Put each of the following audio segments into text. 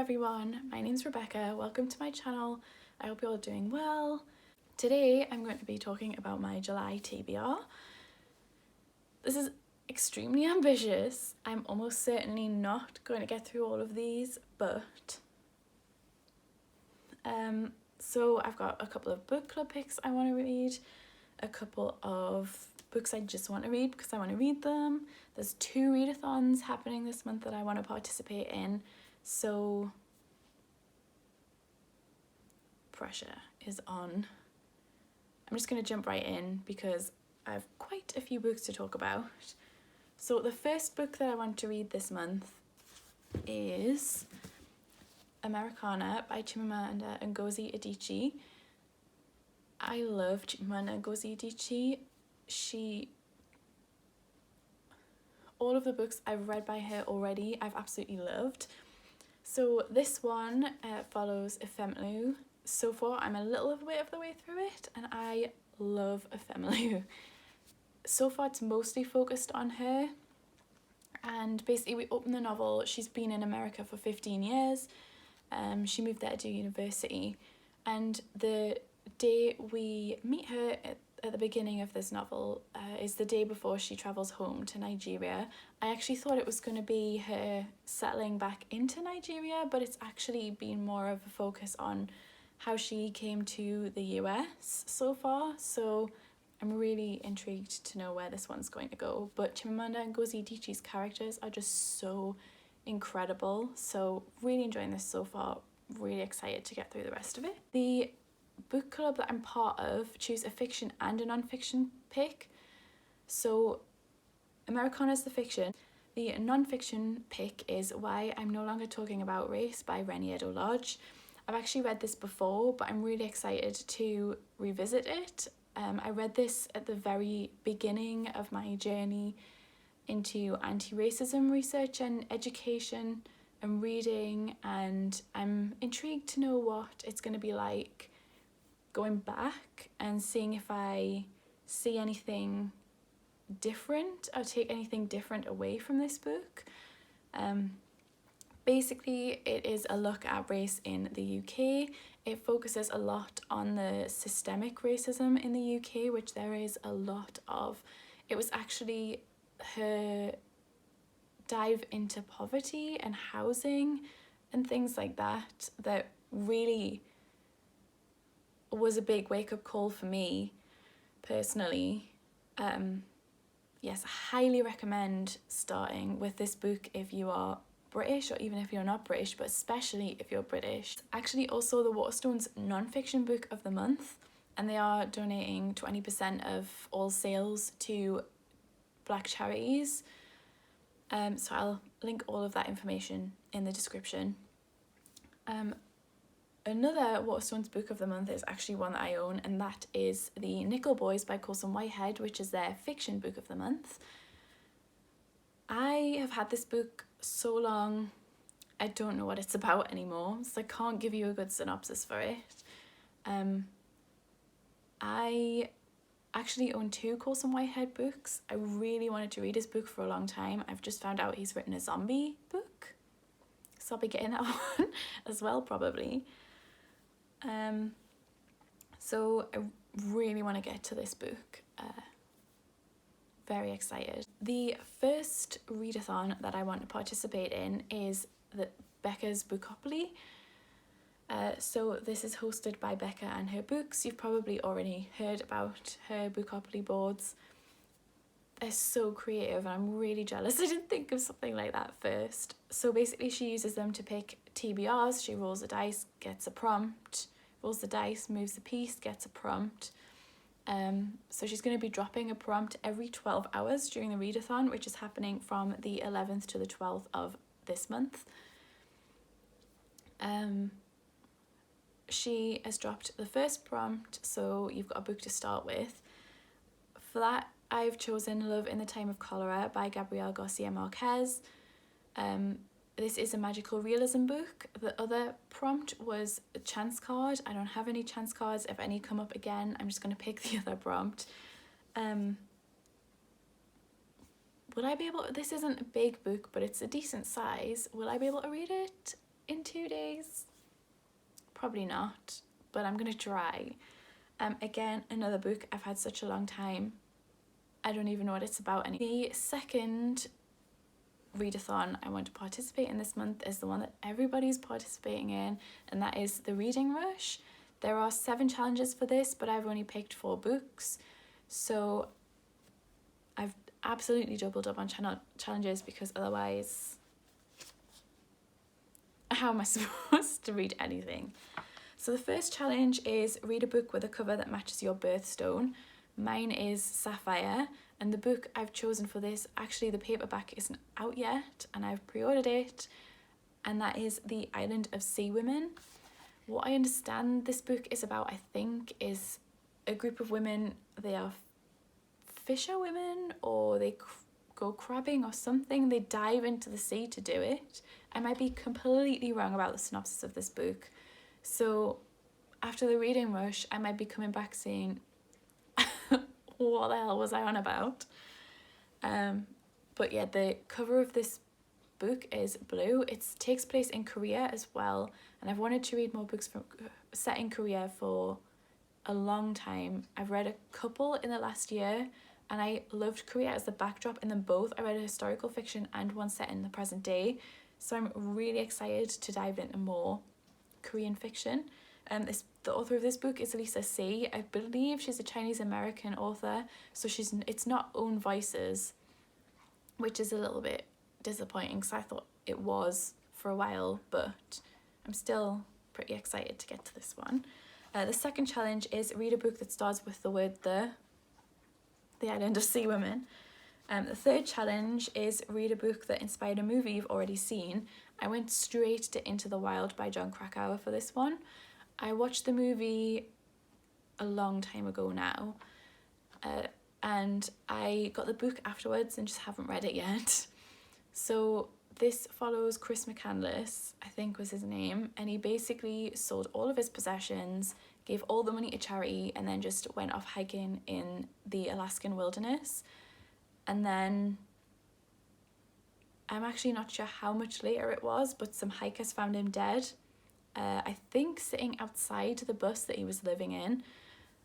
everyone, my name's Rebecca. Welcome to my channel. I hope you're all doing well. Today I'm going to be talking about my July TBR. This is extremely ambitious. I'm almost certainly not going to get through all of these, but so I've got a couple of book club picks I want to read, a couple of books I just want to read because I want to read them. There's 2 readathons happening this month that I want to participate in, so pressure is on. I'm just going to jump right in because I have quite a few books to talk about. So the first book that I want to read this month is Americana by Chimamanda Ngozi Adichie. I love Chimamanda Ngozi Adichie. All of the books I've read by her already, I've absolutely loved. So this one follows Efemelu. So far, I'm a little bit of the way through it, and I love Efemelu. So far, it's mostly focused on her, and basically we open the novel. She's been in America for 15 years. She moved there to university, and the day we meet her at the beginning of this novel is the day before she travels home to Nigeria. I actually thought it was going to be her settling back into Nigeria, but it's actually been more of a focus on how she came to the US so far, so I'm really intrigued to know where this one's going to go. But Chimamanda Ngozi Adichie's characters are just so incredible, so really enjoying this so far, really excited to get through the rest of it. The book club that I'm part of choose a fiction and a non-fiction pick. So Americana's the fiction. The non-fiction pick is Why I'm No Longer Talking About Race by Rennie Edo-Lodge. I've actually read this before, but I'm really excited to revisit it. I read this at the very beginning of my journey into anti-racism research and education and reading, and I'm intrigued to know what it's going to be like going back and seeing if I see anything different or take anything different away from this book. Basically, it is a look at race in the UK. It focuses a lot on the systemic racism in the UK, which there is a lot of. It was actually her dive into poverty and housing and things like that that really was a big wake-up call for me personally. Yes, I highly recommend starting with this book if you are British, or even if you're not British, but especially if you're British. It's actually also the Waterstones non-fiction book of the month, and they are donating 20% of all sales to Black charities. So I'll link all of that information in the description. Another Waterstones book of the month is actually one that I own, and that is The Nickel Boys by Colson Whitehead, which is their fiction book of the month. I have had this book so long, I don't know what it's about anymore, so I can't give you a good synopsis for it. I actually own 2 Colson Whitehead books. I really wanted to read his book for a long time. I've just found out he's written a zombie book, so I'll be getting that one as well probably. So I really want to get to this book. Very excited. The first readathon that I want to participate in is Becca's Bookopoly. So this is hosted by Becca and her books. You've probably already heard about her Bookopoly boards. They're so creative, and I'm really jealous I didn't think of something like that first. So basically she uses them to pick TBRs. She rolls the dice, gets a prompt, rolls the dice, moves the piece, gets a prompt. So she's going to be dropping a prompt every 12 hours during the readathon, which is happening from the 11th to the 12th of this month. She has dropped the first prompt, so you've got a book to start with. For that, I've chosen Love in the Time of Cholera by Gabriel Garcia Marquez. This is a magical realism book. The other prompt was a chance card. I don't have any chance cards. If any come up again, I'm just going to pick the other prompt. Will I be able... This isn't a big book, but it's a decent size. Will I be able to read it in 2 days? Probably not, but I'm going to try. Again, another book I've had such a long time. I don't even know what it's about anymore. The second readathon I want to participate in this month is the one that everybody's participating in, and that is the Reading Rush. There are 7 challenges for this, but I've only picked 4 books, so I've absolutely doubled up on challenges, because otherwise how am I supposed to read anything? So the first challenge is read a book with a cover that matches your birthstone. Mine is Sapphire, and the book I've chosen for this, actually the paperback isn't out yet and I've pre-ordered it, and that is The Island of Sea Women. What I understand this book is about, I think, is a group of women. They are fisher women, or they go crabbing or something. They dive into the sea to do it. I might be completely wrong about the synopsis of this book, so after the reading rush I might be coming back saying what the hell was I on about? But yeah, the cover of this book is blue. It takes place in Korea as well, and I've wanted to read more books set in Korea for a long time. I've read a couple in the last year, and I loved Korea as the backdrop in them both. I read a historical fiction and one set in the present day, so I'm really excited to dive into more Korean fiction. The author of this book is Lisa C. I believe she's a Chinese American author, so it's not Own Voices, which is a little bit disappointing because I thought it was for a while, but I'm still pretty excited to get to this one. The second challenge is read a book that starts with the word The Island of Sea Women. The third challenge is read a book that inspired a movie you've already seen. I went straight to Into the Wild by Jon Krakauer for this one. I watched the movie a long time ago now, and I got the book afterwards and just haven't read it yet. So this follows Chris McCandless, I think was his name, and he basically sold all of his possessions, gave all the money to charity, and then just went off hiking in the Alaskan wilderness. And then I'm actually not sure how much later it was, but some hikers found him dead. I think sitting outside the bus that he was living in.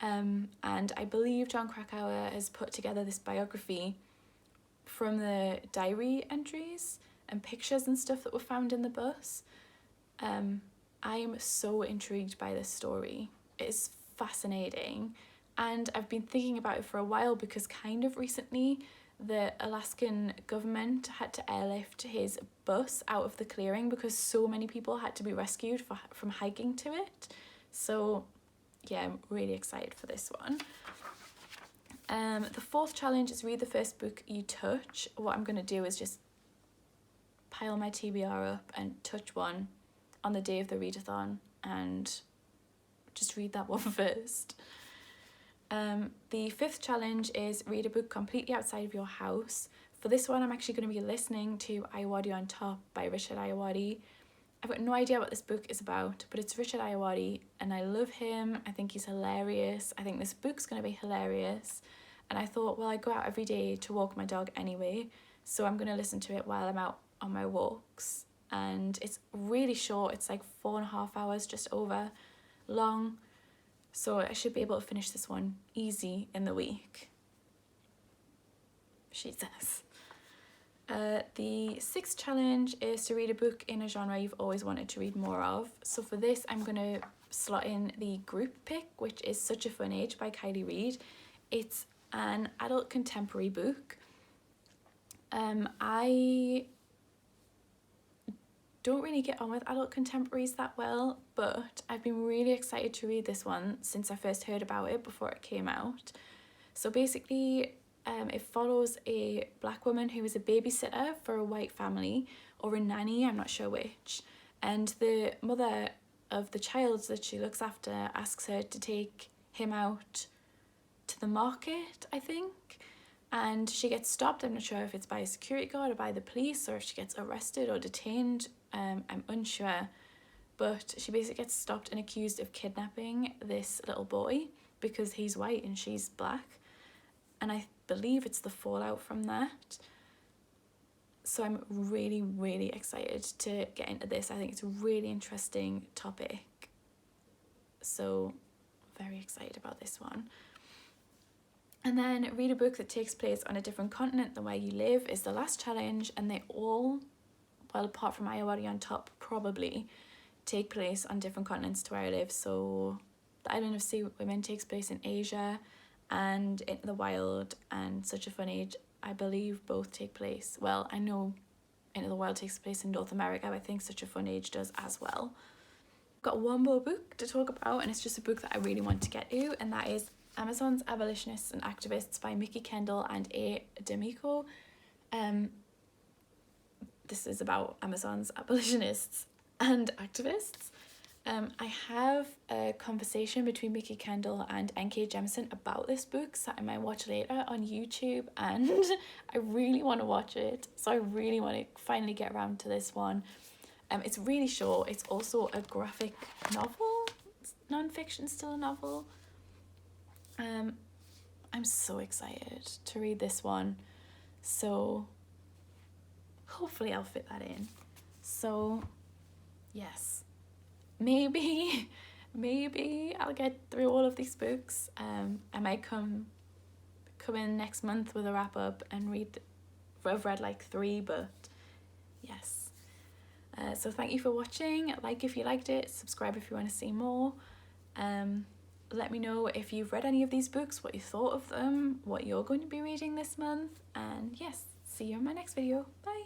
And I believe Jon Krakauer has put together this biography from the diary entries and pictures and stuff that were found in the bus. I am so intrigued by this story. It is fascinating, and I've been thinking about it for a while because kind of recently the Alaskan government had to airlift his bus out of the clearing because so many people had to be rescued from hiking to it. So yeah, I'm really excited for this one. The fourth challenge is read the first book you touch. What I'm going to do is just pile my TBR up and touch one on the day of the readathon and just read that one first. The fifth challenge is read a book completely outside of your house. For this one, I'm actually going to be listening to Ayawadi on Top by Richard Ayawadi. I've got no idea what this book is about, but it's Richard Ayawadi and I love him. I think he's hilarious. I think this book's going to be hilarious. And I thought, well, I go out every day to walk my dog anyway, so I'm going to listen to it while I'm out on my walks. And it's really short. It's like 4.5 hours, just over long. So I should be able to finish this one easy in the week. She says. The sixth challenge is to read a book in a genre you've always wanted to read more of. So for this, I'm going to slot in the group pick, which is Such a Fun Age by Kylie Reid. It's an adult contemporary book. I don't really get on with adult contemporaries that well, but I've been really excited to read this one since I first heard about it before it came out. So basically, it follows a black woman who is a babysitter for a white family, or a nanny, I'm not sure which, and the mother of the child that she looks after asks her to take him out to the market, I think, and she gets stopped. I'm not sure if it's by a security guard or by the police, or if she gets arrested or detained. I'm unsure, but she basically gets stopped and accused of kidnapping this little boy because he's white and she's black, and I believe it's the fallout from that. So I'm really, really excited to get into this. I think it's a really interesting topic, so very excited about this one. And then read a book that takes place on a different continent than where you live is the last challenge, and they all, well, apart from Iowari on top, probably take place on different continents to where I live. So the Island of Sea Women takes place in Asia, and Into the Wild and Such a Fun Age, I believe both take place, well, I know Into the Wild takes place in North America, but I think Such a Fun Age does as well. I've got one more book to talk about, and it's just a book that I really want to get to, and that is Amazon's Abolitionists and Activists by Mickey Kendall and A. D'Amico. This is about Amazon's abolitionists and activists. I have a conversation between Mickey Kendall and N.K. Jemisin about this book that I might watch later on YouTube, and I really want to watch it, so I really want to finally get around to this one. It's really short. It's also a graphic novel. It's non-fiction, still a novel. I'm so excited to read this one, so hopefully I'll fit that in. So yes, maybe I'll get through all of these books. I might come in next month with a wrap up and I've read like 3, but yes. So thank you for watching. Like if you liked it, subscribe if you want to see more. Let me know if you've read any of these books, what you thought of them, what you're going to be reading this month, and yes, see you in my next video. Bye!